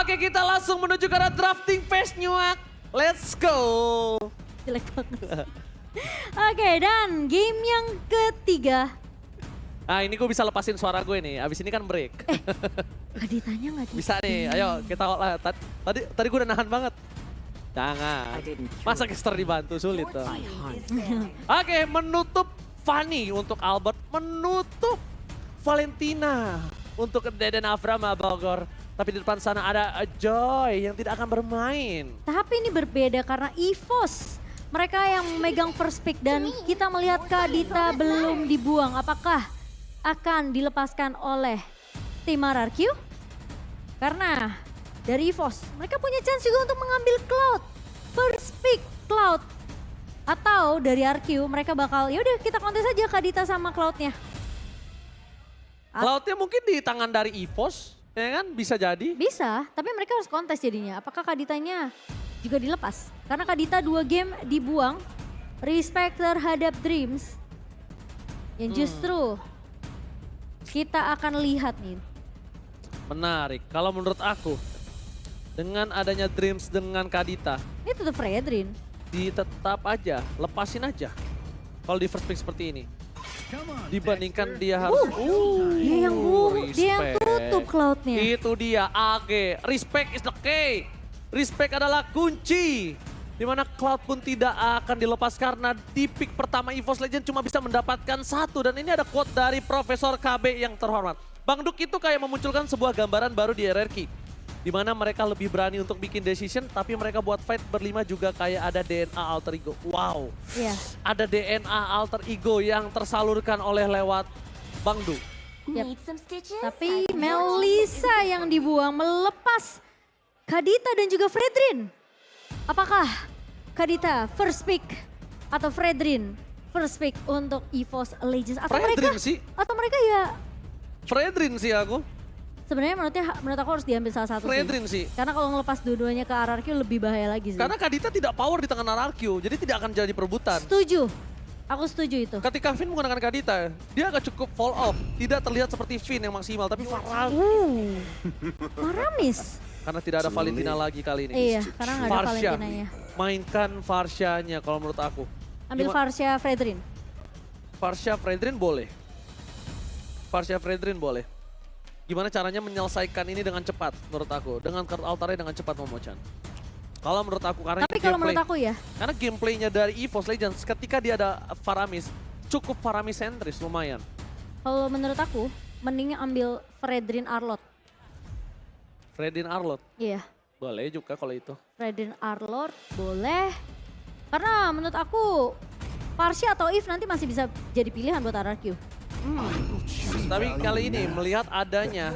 Oke, kita langsung menuju ke arah drafting phase nyuak. Let's go. Jelek banget. Oke, dan game yang ketiga. Nah, ini gue bisa lepasin suara gue nih. Abis ini kan break. Kaditanya nggak di. Bisa nih, ayo kita olah. Tadi gue udah nahan banget. Jangan. Masa Caster dibantu, sulit tuh. Oke, menutup Fanny untuk Albert. Menutup Valentina untuk Deden Avrama Bogor. Tapi di depan sana ada Joy yang tidak akan bermain. Tapi ini berbeda karena EVOS. Mereka yang memegang first pick dan kita melihat Kadita belum dibuang. Apakah akan dilepaskan oleh tim RRQ? Karena dari EVOS mereka punya chance juga untuk mengambil Cloud. First pick Cloud. Atau dari RQ mereka bakal yaudah kita kontes aja Kadita sama Cloudnya. Cloudnya mungkin di tangan dari EVOS, ya kan? Bisa jadi. Bisa, tapi mereka harus kontes jadinya. Apakah Kaditanya juga dilepas? Karena Kadita 2 game dibuang. Respect terhadap Dreams. Yang justru kita akan lihat nih. Menarik. Kalau menurut aku, dengan adanya Dreams dengan Kadita, Ini tetap Fredrin. tetap aja, lepasin aja. Kalau di first pick seperti ini. Dibandingkan dia harus... Dia yang tutup Cloudnya. Itu dia, AG. Respect is the key. Respect adalah kunci. Dimana Cloud pun tidak akan dilepas karena di pick pertama EVOS Legend cuma bisa mendapatkan 1. Dan ini ada quote dari Profesor KB yang terhormat. Bang Duk itu kayak memunculkan sebuah gambaran baru di RRQ. Dimana mereka lebih berani untuk bikin decision, tapi mereka buat fight berlima juga kayak ada DNA alter ego. Wow, Iya. ada DNA alter ego yang tersalurkan oleh lewat Bang Duk. Tapi Melissa yang dibuang melepas Kadita dan juga Fredrin. Apakah Kadita first pick atau Fredrin first pick untuk EVOS Legends? Atau Fredrin sih. Atau mereka ya Fredrin sih aku. sebenarnya menurut aku harus diambil salah satu Fredrin sih. Karena kalau ngelepas dua-duanya ke RRQ lebih bahaya lagi sih. Karena Kadita tidak power di tangan RRQ, jadi tidak akan jadi perebutan. Setuju. Aku setuju itu. Ketika Finn menggunakan Kadita, dia agak cukup fall off. Tidak terlihat seperti Finn yang maksimal, tapi Maramis. karena tidak ada Valentina lagi kali ini. Iya, karena nggak ada Varsha. Valentinanya. Mainkan Varsyanya kalau menurut aku. Ambil Varsha Fredrin. Varsha Fredrin boleh. Varsha Fredrin boleh. Gimana caranya menyelesaikan ini dengan cepat menurut aku. Dengan card altarnya dengan cepat Momochan. Kalau menurut aku karena Tapi kalau menurut aku ya, karena gameplaynya dari EVOS Legends ketika dia ada Faramis, cukup Faramis sentris lumayan. kalau menurut aku mending ambil Fredrin Arlot. Fredrin Arlot, Iya, boleh juga kalau itu. Fredrin Arlot boleh. Karena menurut aku Varsha atau Eve nanti masih bisa jadi pilihan buat RRQ. Tapi kali ini melihat adanya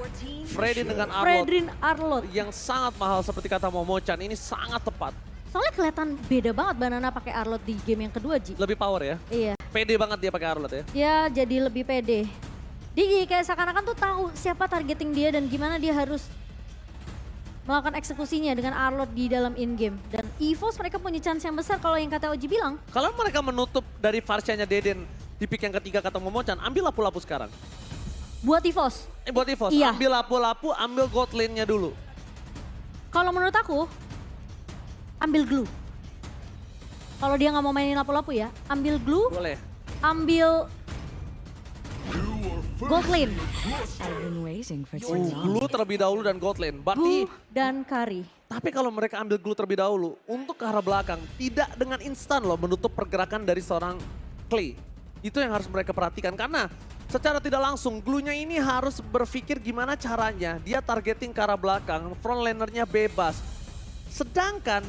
Fredrin dengan Arlot Fredrin Arlot. yang sangat mahal seperti kata Momochan, ini sangat tepat. Soalnya kelihatan beda banget Banana pakai Arlot di game yang kedua, Ji. Lebih power ya. Iya, Pede banget dia pakai Arlot ya. dia jadi lebih pede. Dia kayak seakan-akan tuh tahu siapa targeting dia dan gimana dia harus melakukan eksekusinya dengan Arlot di dalam in-game. Dan EVOS mereka punya chance yang besar kalau yang kata Oji bilang. Kalau mereka menutup dari Varsyanya Deden di pick yang ketiga kata Momochan, ambil lapu-lapu sekarang. Buat EVOS, Buat EVOS, Iya. ambil lapu-lapu, ambil god lane-nya dulu. kalau menurut aku, ambil glue. Kalau dia nggak mau mainin lapu-lapu ya, ambil glue, Boleh. ambil gold lane, I've been waiting for too long. Glue terlebih dahulu dan god lane. Berarti, Gu dan Kari. tapi kalau mereka ambil glue terlebih dahulu, untuk ke arah belakang, tidak dengan instan loh menutup pergerakan dari seorang Clay. Itu yang harus mereka perhatikan karena secara tidak langsung glue-nya ini harus berpikir gimana caranya dia targeting ke arah belakang, front laner-nya bebas. Sedangkan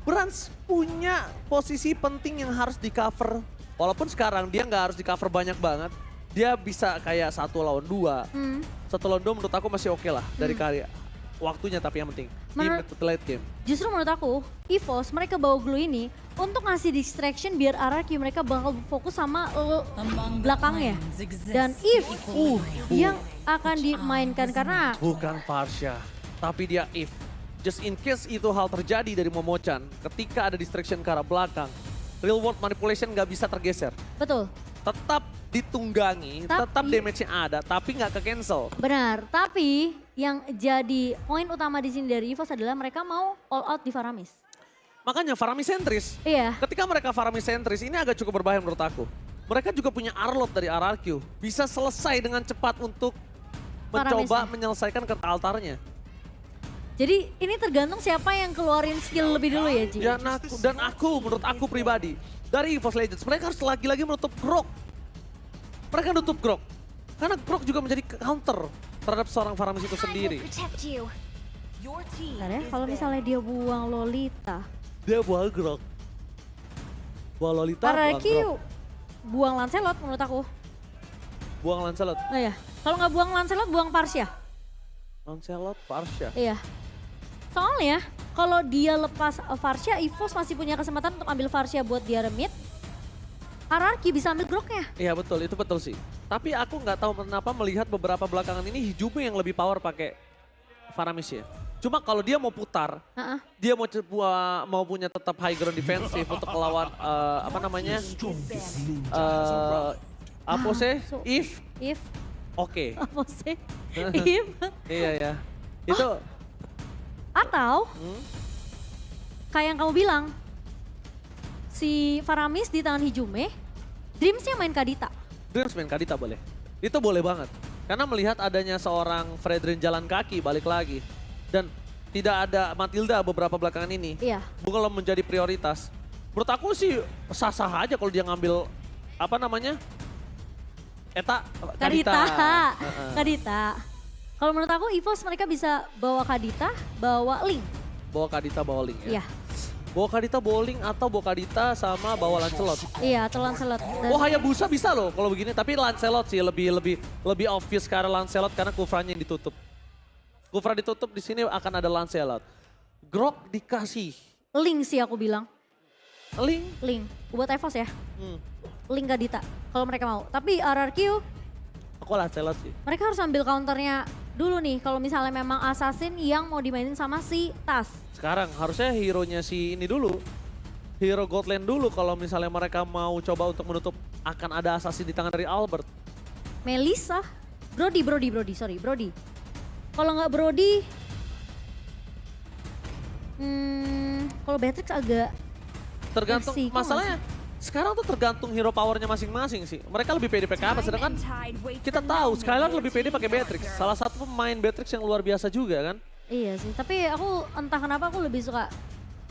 Brans punya posisi penting yang harus di cover. Walaupun sekarang dia nggak harus di cover banyak banget. Dia bisa kayak 1 lawan 2. 1 lawan 2 menurut aku masih oke lah dari karya. Waktunya tapi yang penting. Di late game. Justru menurut aku, EVOS mereka bawa glue ini untuk ngasih distraction biar RRQ mereka bakal fokus sama belakangnya. Dan Eve yang akan dimainkan karena Bukan Varsha, tapi dia If. Just in case itu hal terjadi dari Momochan, ketika ada distraction ke arah belakang, real world manipulation nggak bisa tergeser. betul. Tetap ditunggangi, tetap damage-nya ada, tapi nggak ke cancel. Benar, tapi yang jadi poin utama di sini dari EVOS adalah mereka mau all out di Faramis. Makanya Faramis sentris. Iya. Ketika mereka Faramis sentris ini agak cukup berbahaya menurut aku. Mereka juga punya Arlot dari RRQ. Bisa selesai dengan cepat untuk mencoba Faramisnya. menyelesaikan ke altarnya. Jadi ini tergantung siapa yang keluarin skill lebih dulu ya Ji. Dan aku, menurut aku pribadi, dari EVOS Legends, mereka harus lagi-lagi menutup Grok. Mereka nutup Grok. Karena Grok juga menjadi counter terhadap seorang Faramis itu sendiri. Bentar ya, kalau misalnya dia buang Lolita. Dia buang Grok. Buang Lolita, buang RRQ Grok. buang Lancelot menurut aku. Buang Lancelot. Oh iya, kalau nggak buang Lancelot, buang Parsia. Lancelot, Parsha. Iya. Soalnya kalau dia lepas Farsia, EVOS masih punya kesempatan untuk ambil Farsia buat dia remit. RRQ bisa ambil Groknya. Iya betul, itu betul sih. Tapi aku nggak tahu kenapa melihat beberapa belakangan ini Hijume yang lebih power pakai Faramis ya. Cuma kalau dia mau putar, dia mau punya tetap high ground defensif untuk melawan apa namanya? Apa sih? If. Oke. Apa sih? If. Iya ya. Itu. Atau kayak yang kamu bilang, si Faramis di tangan Hijume, Dreams-nya main Kadita. Dreams main Kadita boleh. Itu boleh banget. Karena melihat adanya seorang Fredrin jalan kaki balik lagi. Dan tidak ada Matilda beberapa belakangan ini. Iya. Bukan menjadi prioritas. Menurut aku sih sah-sah aja kalau dia ngambil apa namanya? Kadita. Kadita. Kalau menurut aku EVOS mereka bisa bawa Kadita, bawa Link. Bawa Kadita, bawa Link ya? Iya. Bawa Kadita, bowling atau bawa Kadita sama bawa Lancelot. Iya, atau Lancelot. Oh Hayabusa bisa loh kalau begini, tapi Lancelot sih lebih obvious karena Lancelot karena Kufranya yang ditutup. Kufra ditutup di sini akan ada Lancelot. Grok dikasih. Link sih aku bilang. Link. Buat EVOS ya. Hmm. Link Kadita kalau mereka mau. Tapi RRQ Aku Lancelot sih. mereka harus ambil counternya dulu nih kalau misalnya memang assassin yang mau dimainin sama si Tas. Sekarang harusnya hero-nya si ini dulu. Hero Godland dulu kalau misalnya mereka mau coba untuk menutup akan ada assassin di tangan dari Albert. Melissa, Brody. Kalau nggak Brody, kalau Beatrix agak Tergantung resiko masalahnya. Sekarang tuh tergantung hero powernya masing-masing sih. Mereka lebih pede pakai apa, sedangkan kita tahu Skylar lebih pede pakai Beatrix. Salah satu pemain Beatrix yang luar biasa juga kan. Iya sih, tapi aku entah kenapa aku lebih suka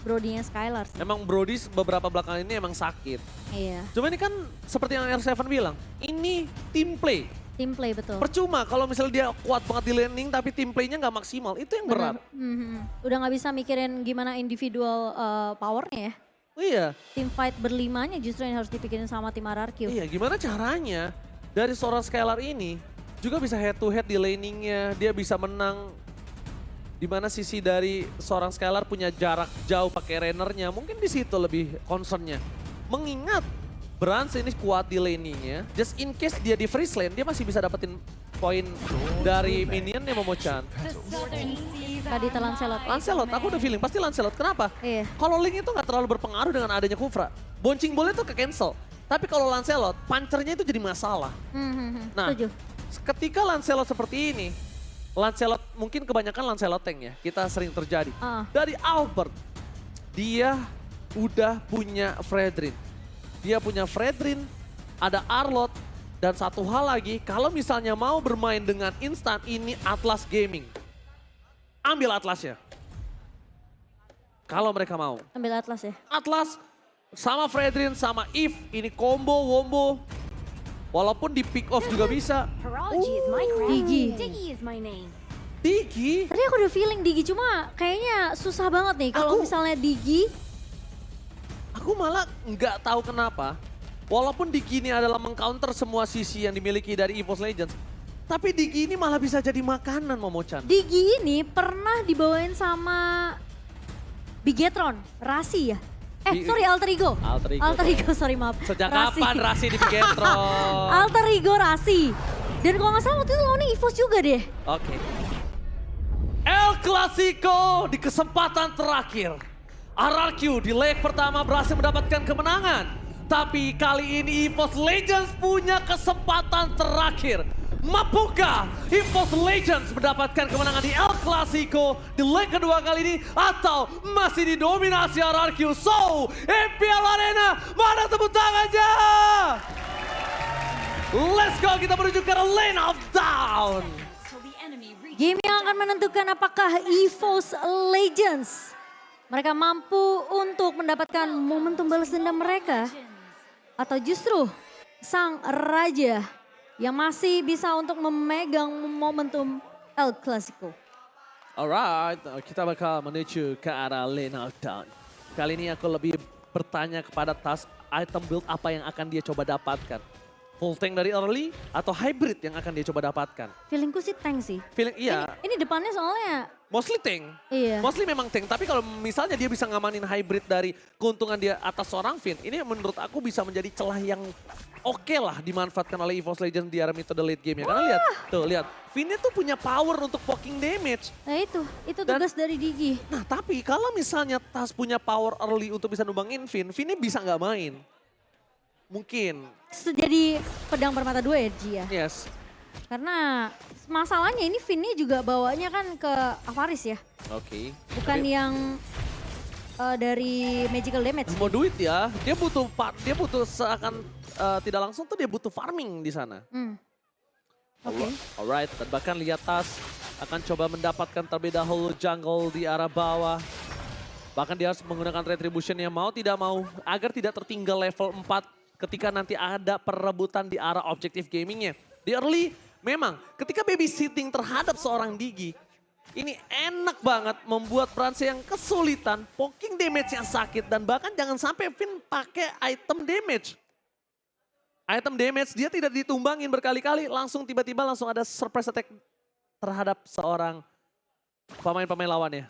Brody-nya Skylar sih. Emang Brody beberapa belakangan ini emang sakit. Iya, Cuma ini kan seperti yang R7 bilang, ini team play. team play betul. Percuma kalau misalnya dia kuat banget di landing tapi team playnya nggak maksimal, itu yang berat. Bener. Udah nggak bisa mikirin gimana individual powernya ya. Iya, Team fight berlimanya justru yang harus dipikirin sama tim RRQ. iya gimana caranya dari seorang Skylar ini juga bisa head to head di laningnya, dia bisa menang. Di mana sisi dari seorang Skylar punya jarak jauh pakai Rainernya, mungkin di situ lebih concernnya. Mengingat Brans ini kuat di laningnya, just in case dia di freeze lane, dia masih bisa dapetin poin dari minionnya Momochan. Kadita Lancelot. Lancelot, aku udah feeling pasti Lancelot. Kenapa? Iya. Kalau Link itu nggak terlalu berpengaruh dengan adanya Kufra. Boncing boleh tuh ke cancel. Tapi kalau Lancelot, punchernya itu jadi masalah. Nah, Setuju. ketika Lancelot seperti ini, Lancelot mungkin kebanyakan Lancelot tank ya, kita sering terjadi. Dari Albert, dia udah punya Fredrin. Dia punya Fredrin, ada Arlot, dan satu hal lagi, kalau misalnya mau bermain dengan instan, ini Atlas Gaming. Ambil Atlasnya. Kalau mereka mau. Ambil Atlas ya. Atlas sama Fredrin sama Eve, ini combo, wombo. Walaupun di pick off juga bisa. Digi. Digi. Tadi aku udah feeling Digi, cuma kayaknya susah banget nih kalau misalnya Digi. Aku malah nggak tahu kenapa. Walaupun Digi ini adalah mengcounter semua sisi yang dimiliki dari EVOS Legends. Tapi Digi ini malah bisa jadi makanan Momochan. Digi ini pernah dibawain sama Bigetron, Rasi ya? Sorry Alter Ego. Alter Ego, sorry maaf. Sejak kapan Rasi di Bigetron? Alter Ego Rasi. Dan kalau nggak salah waktu itu lawannya EVOS juga deh. Oke. El Clasico di kesempatan terakhir. RRQ di leg pertama berhasil mendapatkan kemenangan. Tapi kali ini EVOS Legends punya kesempatan terakhir. Mampukah EVOS Legends mendapatkan kemenangan di El Clasico di leg kedua kali ini atau masih didominasi RRQ? So, MPL Arena, mana tepuk tangannya? Let's go, kita menuju ke lane of down. Game yang akan menentukan apakah EVOS Legends mereka mampu untuk mendapatkan momentum balas dendam mereka atau justru sang raja yang masih bisa untuk memegang momentum El Clasico. Alright, kita bakal menuju ke arah lane of down. Kali ini aku lebih bertanya kepada Tas item build apa yang akan dia coba dapatkan. Full tank dari early atau hybrid yang akan dia coba dapatkan? Feelingku sih tank sih. Feeling iya, Ini depannya soalnya mostly tank. iya. Mostly memang tank, tapi kalau misalnya dia bisa ngamanin hybrid dari keuntungan dia atas seorang Finn, ini menurut aku bisa menjadi celah yang oke lah dimanfaatkan oleh EVOS Legends di area metode late game ya. Karena lihat, tuh lihat, Finnnya tuh punya power untuk poking damage. Nah itu Dan- tugas dari Digi. Nah tapi kalau misalnya Tas punya power early untuk bisa numbangin Finn, Finnnya bisa nggak main. Mungkin, Jadi pedang bermata dua ya Ji ya. yes. Karena masalahnya ini Finnya juga bawanya kan ke Avaris ya. Oke. Bukan Tapi yang dari magical damage. mau duit ya, dia butuh seakan tidak langsung tuh dia butuh farming di sana. Oke. Alright, dan bahkan lihat Tas akan coba mendapatkan terlebih dahulu jungle di arah bawah. Bahkan dia harus menggunakan retribution yang mau tidak mau agar tidak tertinggal level 4 ketika nanti ada perebutan di arah objektif gamingnya. Di early memang ketika babysitting terhadap seorang Digi, ini enak banget membuat Brance yang kesulitan, poking damage yang sakit dan bahkan jangan sampai Finn pakai item damage. Item damage dia tidak ditumbangin berkali-kali, langsung tiba-tiba langsung ada surprise attack terhadap seorang pemain-pemain lawannya.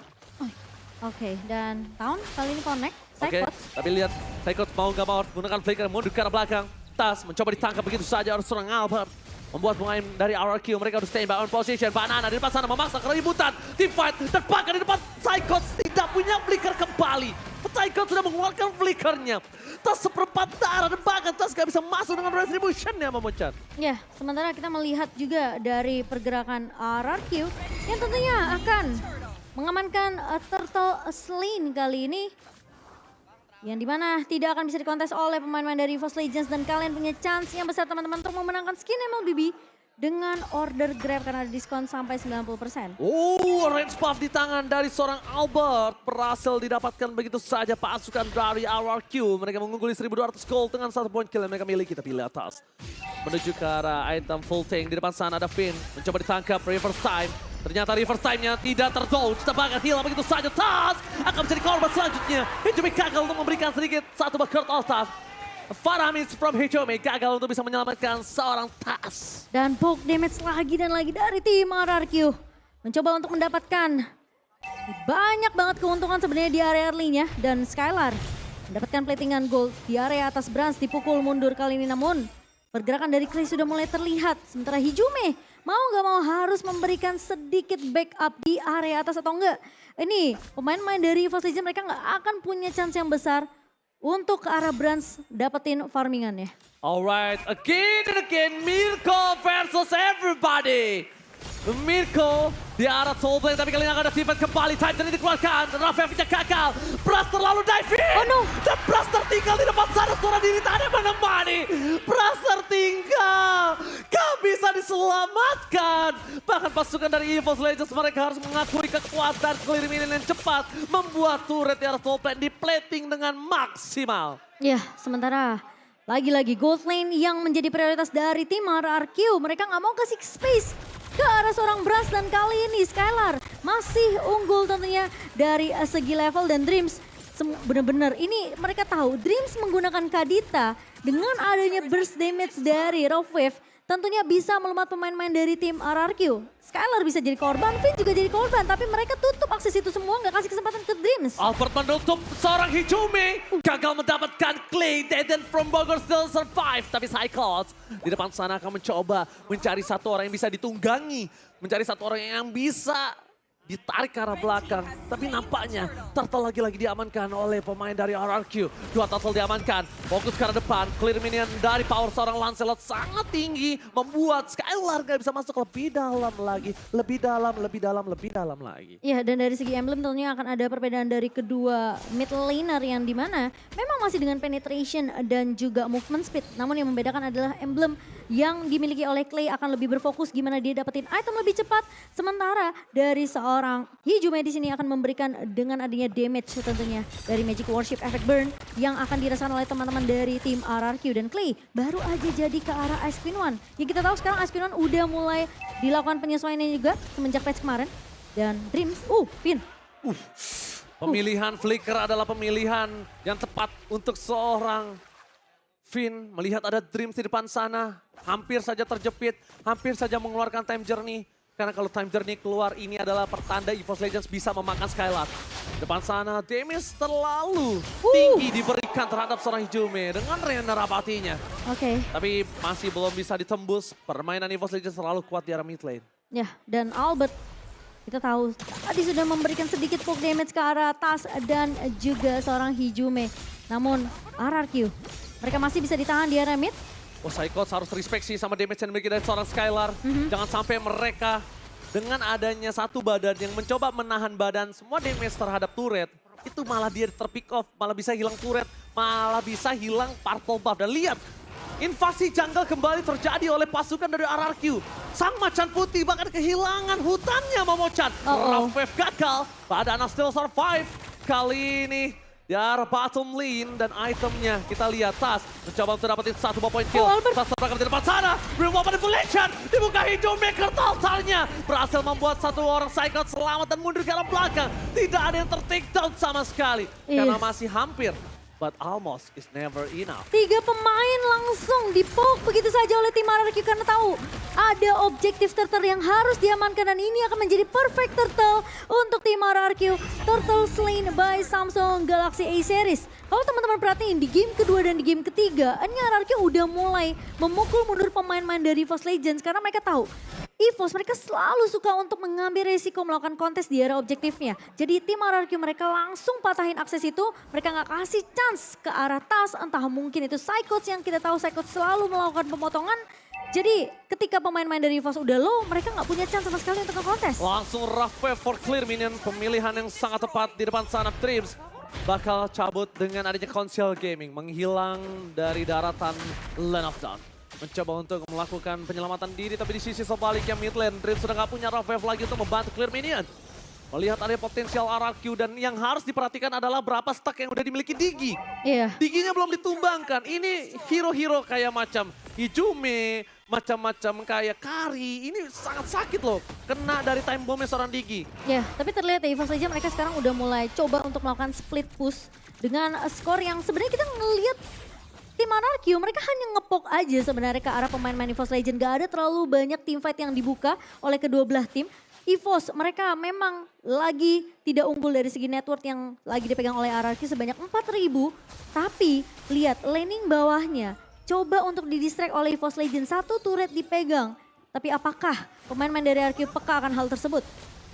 Oke, dan Town kali ini connect. Oke, Psychots. tapi lihat Psychots mau nggak mau menggunakan flicker mundur ke arah belakang. Tas mencoba ditangkap begitu saja oleh seorang Albert. Membuat pemain dari RRQ mereka harus stay by on position. Banana di depan sana memaksa keributan. Team fight terpakai di depan. Psychots tidak punya flicker kembali. Psychots sudah mengeluarkan flickernya. Tas seperempat darah dan bahkan Tas gak bisa masuk dengan retribution-nya memucat. Ya, sementara kita melihat juga dari pergerakan RRQ yang tentunya akan mengamankan Turtle Slane kali ini. Yang dimana tidak akan bisa dikontes oleh pemain-pemain dari EVOS Legends dan kalian punya chance yang besar teman-teman untuk memenangkan skin MLBB dengan order grab karena ada diskon sampai 90%. Oh, range buff di tangan dari seorang Albert. Berhasil didapatkan begitu saja pasukan dari RRQ. Mereka mengungguli 1200 gold dengan 1 point kill yang mereka miliki. Tapi lihat Tas menuju ke arah item full tank. Di depan sana ada Finn. Mencoba ditangkap reverse time. Ternyata reverse time-nya tidak terdodge. Tebakan hilang begitu saja. Tas akan menjadi korban selanjutnya. Hijumi gagal untuk memberikan sedikit satu bakar Tas. Faramis from Hijumi gagal untuk bisa menyelamatkan seorang Tas. Dan poke damage lagi dan lagi dari tim RRQ. Mencoba untuk mendapatkan banyak banget keuntungan sebenarnya di area early-nya. Dan Skylar mendapatkan platingan gold di area atas Brance dipukul mundur kali ini. Namun pergerakan dari Clay sudah mulai terlihat. Sementara Hijumi mau nggak mau harus memberikan sedikit backup di area atas atau enggak. Ini pemain-pemain dari EVOS Legends mereka nggak akan punya chance yang besar untuk ke arah Brance dapetin farmingannya. Alright, again and again, Mirko versus everybody. Mirko di arah soul plane, tapi kali ini akan ada defense kembali. Titan ini dikeluarkan, Rafael gagal. Bras terlalu diving. Oh no. Dan Bras tertinggal di depan sana, suara diri tak ada menemani. Bras tertinggal, gak bisa diselamatkan. Bahkan pasukan dari EVOS Legends mereka harus mengakui kekuatan clear minion yang cepat. Membuat turret di arah soul plane di plating dengan maksimal. Ya, sementara lagi-lagi gold lane yang menjadi prioritas dari tim RRQ. Mereka nggak mau kasih space ke arah seorang Brance dan kali ini Skylar masih unggul tentunya dari segi level dan Dreams. Benar-benar ini mereka tahu Dreams menggunakan Kadita dengan adanya burst damage dari Rough Wave tentunya bisa melumat pemain-pemain dari tim RRQ. Skylar bisa jadi korban, Finn juga jadi korban, tapi mereka tutup akses itu semua, nggak kasih kesempatan ke Dreams. Albert menutup seorang Hijumi. Gagal mendapatkan Clay. Deden from Bogor still survive. Tapi Cyclops di depan sana akan mencoba mencari satu orang yang bisa ditunggangi. Mencari satu orang yang bisa ditarik ke arah belakang. Tapi nampaknya Turtle lagi-lagi diamankan oleh pemain dari RRQ. Dua Turtle diamankan, fokus ke arah depan. Clear minion dari power seorang Lancelot sangat tinggi. Membuat Skylar gak bisa masuk lebih dalam lagi. Lebih dalam lagi. Iya, dan dari segi emblem tentunya akan ada perbedaan dari kedua mid laner yang dimana memang masih dengan penetration dan juga movement speed. Namun yang membedakan adalah emblem yang dimiliki oleh Clay akan lebih berfokus gimana dia dapetin item lebih cepat. Sementara dari seorang Hijume di sini akan memberikan dengan adanya damage tentunya dari Magic Worship Effect Burn yang akan dirasakan oleh teman-teman dari tim RRQ. Dan Clay baru aja jadi ke arah Ice Queen One. Yang kita tahu sekarang Ice Queen One udah mulai dilakukan penyesuaiannya juga semenjak patch kemarin. Dan Dreams, Pin. Pemilihan Flicker adalah pemilihan yang tepat untuk seorang Finn. Melihat ada Dreams di depan sana, hampir saja terjepit, hampir saja mengeluarkan Time Journey. Karena kalau Time Journey keluar, ini adalah pertanda EVOS Legends bisa memakan Skylar. Depan sana, damage terlalu tinggi diberikan terhadap seorang Hijume dengan Renner abatinya. Oke. Tapi masih belum bisa ditembus, permainan EVOS Legends terlalu kuat di arah mid lane. Ya, dan Albert kita tahu tadi sudah memberikan sedikit poke damage ke arah Tas dan juga seorang Hijume. Namun RRQ, mereka masih bisa ditahan di area mid. Oh, Psychos harus respect sih sama damage yang dimiliki dari seorang Skylar. Jangan sampai mereka dengan adanya satu badan yang mencoba menahan badan semua damage terhadap turret. Itu malah dia terpick off, malah bisa hilang turret, malah bisa hilang purple buff. Dan lihat, invasi jungle kembali terjadi oleh pasukan dari RRQ. Sang macan putih bahkan kehilangan hutannya Momochan. Wave gagal, Badana still survive. Kali ini di arah bottom lane dan itemnya kita lihat Tas mencoba untuk dapetin satu point kill. Tas terbakar di depan sana. Remove manipulation. Dibuka Hijume totalnya. Berhasil membuat satu orang Psycho selamat dan mundur ke arah belakang. Tidak ada yang ter-take down sama sekali. Karena masih hampir. But almost is never enough. 3 pemain langsung dipok begitu saja oleh tim RRQ karena tahu ada objektif turtle yang harus diamankan dan ini akan menjadi perfect turtle untuk tim RRQ. Turtle slain by Samsung Galaxy A Series. Kalau teman-teman perhatiin di game kedua dan di game ketiga, ini RRQ udah mulai memukul mundur pemain-pemain dari EVOS Legends karena mereka tahu EVOS mereka selalu suka untuk mengambil resiko melakukan kontes di area objektifnya. Jadi tim RRQ mereka langsung patahin akses itu, mereka nggak kasih chance ke arah Tas, entah mungkin itu Psychos yang kita tahu Psychos selalu melakukan pemotongan. Jadi ketika pemain-pemain dari EVOS udah low, mereka nggak punya chance sama sekali untuk nge-kontes. Langsung rough wave for clear minion, pemilihan yang sangat tepat di depan sana. Dreams bakal cabut dengan adanya Council Gaming, menghilang dari daratan Land of Dawn. Mencoba untuk melakukan penyelamatan diri, tapi di sisi sebaliknya mid lane, Dream sudah nggak punya rough wave lagi untuk membantu clear minion. Melihat ada potensial RRQ dan yang harus diperhatikan adalah berapa stack yang udah dimiliki Digi. Iya. Diginya belum ditumbangkan. Ini hero-hero kayak macam Hijume, macam-macam kayak Kari. Ini sangat sakit loh, kena dari time bombnya seorang Digi. Ya, tapi terlihat ya EVOS aja mereka sekarang udah mulai coba untuk melakukan split push dengan skor yang sebenarnya kita ngelihat tim RRQ mereka hanya ngepok aja sebenarnya ke arah pemain-pemain EVOS Legend. Gak ada terlalu banyak teamfight yang dibuka oleh kedua belah tim. EVOS mereka memang lagi tidak unggul dari segi network yang lagi dipegang oleh RRQ sebanyak 4.000. Tapi lihat laning bawahnya coba untuk didistract oleh EVOS Legend. Satu turret dipegang. Tapi apakah pemain-pemain dari RRQ peka akan hal tersebut?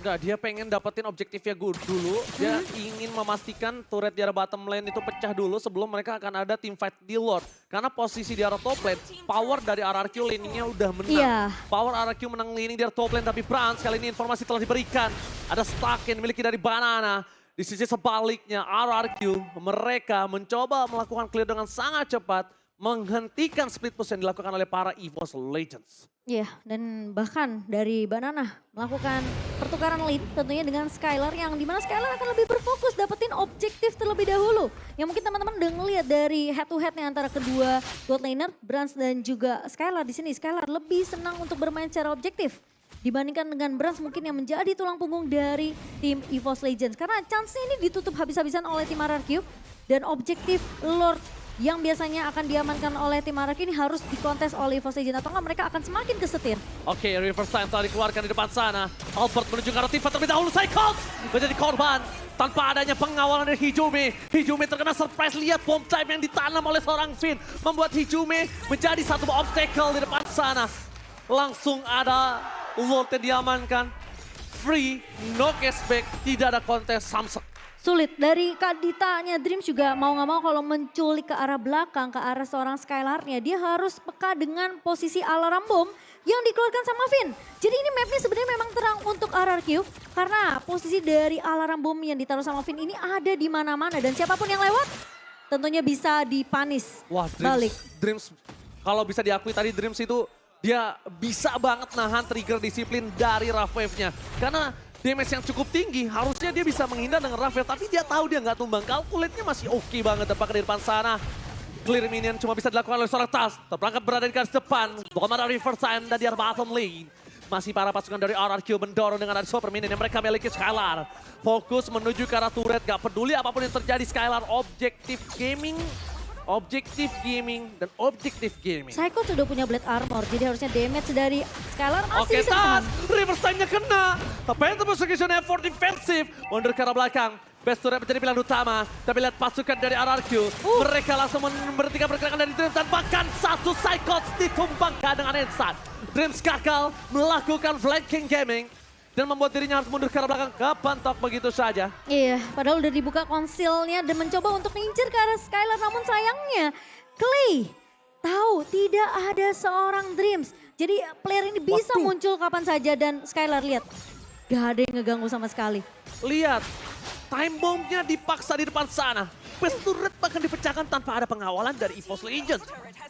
Enggak, dia pengen dapetin objektifnya dulu. Dia ingin memastikan turret di arah bottom lane itu pecah dulu sebelum mereka akan ada team fight di Lord. Karena posisi di arah top lane, power dari RRQ laningnya udah menang. Iya. Power RRQ menang laning di arah top lane, tapi Brans kali ini informasi telah diberikan. Ada stack yang dimiliki dari Banana. Di sisi sebaliknya RRQ mereka mencoba melakukan clear dengan sangat cepat. Menghentikan split push yang dilakukan oleh para EVOS Legends. Iya, dan bahkan dari Banana melakukan pertukaran lead tentunya dengan Skylar yang dimana Skylar akan lebih berfokus dapetin objektif terlebih dahulu. Yang mungkin teman-teman udah ngeliat dari head to headnya antara kedua god laner, Brans dan juga Skylar di sini. Skylar lebih senang untuk bermain secara objektif dibandingkan dengan Brans mungkin yang menjadi tulang punggung dari tim EVOS Legends. Karena chance ini ditutup habis-habisan oleh tim RRQ dan objektif Lord yang biasanya akan diamankan oleh tim RRQ ini harus dikontes oleh EVOS Legends atau enggak mereka akan semakin kesetir. Oke, reverse time telah dikeluarkan di depan sana. Albert menuju ke arah Tifa terlebih dahulu. Cyclops menjadi korban tanpa adanya pengawalan dari Hijume. Hijume terkena surprise, lihat bomb time yang ditanam oleh seorang Finn. Membuat Hijume menjadi satu obstacle di depan sana. Langsung ada Lord yang diamankan. free, no cashback, tidak ada kontes Samsung. Sulit, dari Kaditanya Dreams juga mau gak mau kalau menculik ke arah belakang, ke arah seorang Skylar-nya, dia harus peka dengan posisi alarm bom yang dikeluarkan sama Finn. Jadi ini mapnya sebenarnya memang terang untuk RRQ, karena posisi dari alarm bom yang ditaruh sama Finn ini ada di mana-mana. Dan siapapun yang lewat tentunya bisa dipanis Wah, balik. Dreams, kalau bisa diakui tadi Dreams itu dia bisa banget nahan trigger disiplin dari Rough Wave-nya. Karena damage yang cukup tinggi, harusnya dia bisa menghindar dengan Rough Wave, tapi dia tahu dia nggak tumbang. Calculate-nya masih oke banget tepat di depan sana. Clear minion cuma bisa dilakukan oleh seorang Tas. Terperangkap berada di garis depan. Bukan ada reverse time dan di bottom lane. Masih para pasukan dari RRQ mendorong dengan ada super minion yang mereka miliki Skylar. Fokus menuju ke arah turret, gak peduli apapun yang terjadi Skylar. Objektif gaming dan objektif gaming. Psycho sudah punya Blade Armor, jadi harusnya damage dari Skylar masih Oke, bisa Tas, tahan. reverse time-nya kena. Tapi itu execution effort defensif. Mundur ke arah belakang. Best turret menjadi pilihan utama. Tapi lihat pasukan dari RRQ. Mereka langsung memberhentikan pergerakan dari Dreams. Dan bahkan satu Psychos ditumbangkan dengan instant. Dreams gagal melakukan flanking gaming. Dan membuat dirinya harus mundur ke arah belakang. Kepentok begitu saja. Iya, padahal udah dibuka konsilnya dan mencoba untuk ngincer ke arah Skylar. Namun sayangnya, Clay tahu tidak ada seorang Dreams. Jadi player ini bisa Waduh. muncul kapan saja dan Skylar lihat. Gak ada yang ngeganggu sama sekali. Lihat, time bomb-nya dipaksa di depan sana. Best turret bahkan dipecahkan tanpa ada pengawalan dari EVOS Legends.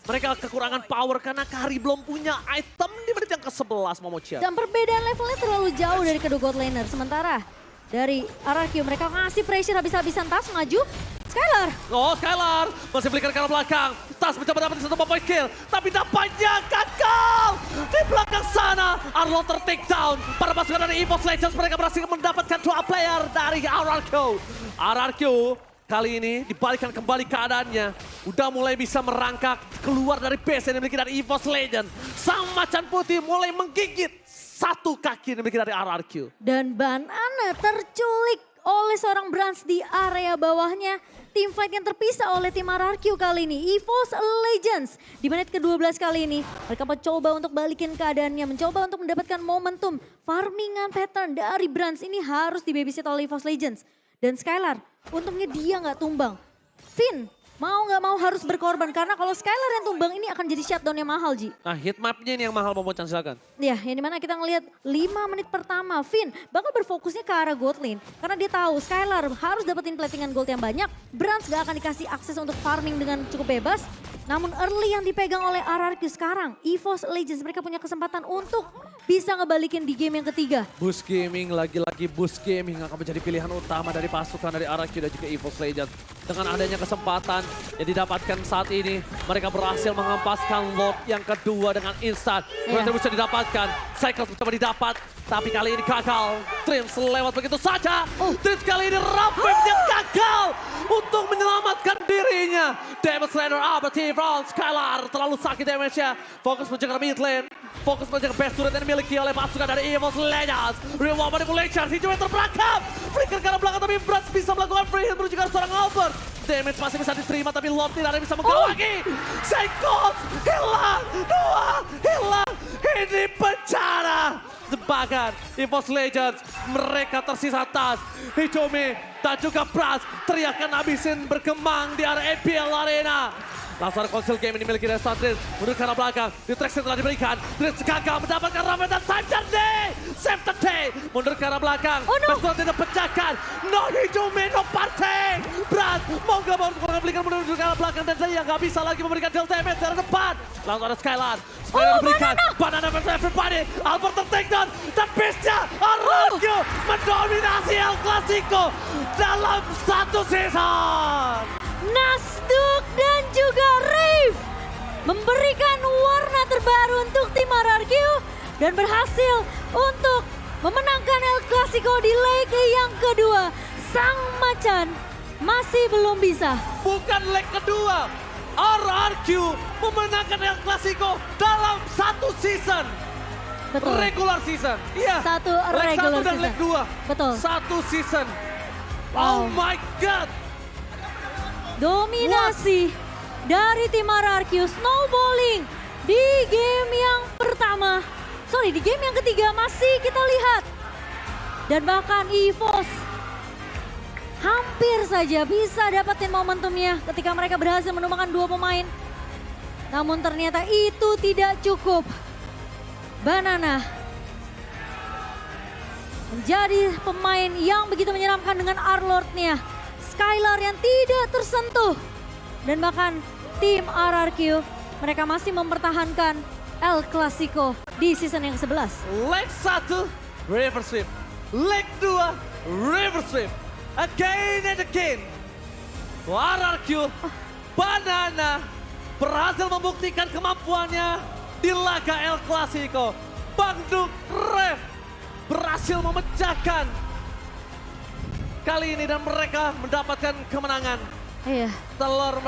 Mereka kekurangan power karena Kari belum punya item di menit yang ke-11 Momochian. Dan perbedaan levelnya terlalu jauh dari kedua god laner. Sementara dari RRQ mereka ngasih pressure habis-habisan. Tas maju, Skylar. Oh, Skylar masih belikan ke arah belakang. Tas mencoba dapat satu point kill, tapi dapatnya gagal. Di belakang sana, Arlong ter-take down. Para pasukan dari EVOS Legends mereka berhasil mendapatkan 2 player dari RRQ. RRQ kali ini dibalikkan kembali keadaannya. Udah mulai bisa merangkak keluar dari base yang dimiliki dari EVOS Legends. Sang macan putih mulai menggigit satu kaki yang dimiliki dari RRQ. Dan Banana terculik oleh seorang Brands di area bawahnya. Tim fight yang terpisah oleh tim RRQ kali ini. EVOS Legends di menit ke-12 kali ini. Mereka mencoba untuk balikin keadaannya. Mencoba untuk mendapatkan momentum. Farmingan pattern dari Brands ini harus dibabysit oleh EVOS Legends. Dan Skylar, untungnya dia nggak tumbang. Finn, mau nggak mau harus berkorban. Karena kalau Skylar yang tumbang ini akan jadi shutdown yang mahal, Ji. Nah, hit map-nya ini yang mahal Momochian, silakan. Ya, yang dimana kita ngelihat 5 menit pertama, Finn bakal berfokusnya ke arah gold lane. Karena dia tahu Skylar harus dapetin platingan gold yang banyak. Brands gak akan dikasih akses untuk farming dengan cukup bebas. Namun early yang dipegang oleh RRQ sekarang, EVOS Legends mereka punya kesempatan untuk bisa ngebalikin di game yang ketiga. Boost Gaming, lagi-lagi Boost Gaming akan menjadi pilihan utama dari pasukan dari RRQ dan juga EVOS Legends. Dengan adanya kesempatan yang didapatkan saat ini, mereka berhasil menghempaskan lot yang kedua dengan instan. Berarti bisa didapatkan, Cycles mencoba didapat, tapi kali ini gagal. Dreams lewat begitu saja. Dreams kali ini Rampage-nya gagal untuk menyelamatkan dirinya. Damage Rider Abati from Skylar terlalu sakit damage-nya. Fokus menjaga mid lane. Fokus menjaga best turret yang dimiliki oleh pasukan dari EVOS Legends. Real manipulation, hijau yang terperangkap. Flicker ke arah belakang tapi Brands bisa melakukan free hit menuju ke arah seorang Albert. Damage masih bisa diterima tapi Lord tidak ada yang bisa menggawangi. Psychos hilang, 2 hilang. Ini bencana. Bahkan EVOS Legends mereka tersisa Tas, Hijome dan juga Brands. Teriakan habisin berkembang di area EPL Arena. Langsung ada konsil game yang dimiliki dari Sandrin. Mundur ke arah belakang. Distraction telah diberikan. Dreams gagal mendapatkan Raven dan Time Day. Save the day. Mundur ke arah belakang. Oh no. Bestuan tidak pecahkan. No Hijome, no party. Brands mau gak mau untuk berikan mundur ke arah belakang. Dan dia gak bisa lagi memberikan deal damage dari depan. Langsung ada Skylar. Skylar diberikan. Banana versus everybody. Albert ter-take down. Dan beastnya RRQ mendominasi El Clasico dalam satu season. Nasduk dan juga Rave memberikan warna terbaru untuk tim RRQ dan berhasil untuk memenangkan El Clasico di leg yang kedua. Sang macan masih belum bisa. Bukan leg kedua, RRQ memenangkan El Clasico dalam satu season. Betul. Regular season. Iya. Satu leg regular 1 dan season. leg 2. Betul. Satu season. Wow. Oh my God. Dominasi dari tim RRQ snowballing di game yang pertama. Sorry, di game yang ketiga masih kita lihat Dan bahkan EVOS hampir saja bisa dapetin momentumnya ketika mereka berhasil menumbangkan 2 pemain. Namun ternyata itu tidak cukup. Banana menjadi pemain yang begitu menyeramkan dengan Arlord-nya. Skylar yang tidak tersentuh. Dan bahkan tim RRQ mereka masih mempertahankan El Clasico di season yang ke-11. Leg 1, reverse sweep. Leg 2, reverse sweep. Again and again. RRQ, Banana berhasil membuktikan kemampuannya di laga El Clasico. Bangduk Rev berhasil memecahkan kali ini dan mereka mendapatkan kemenangan. Iya. Telur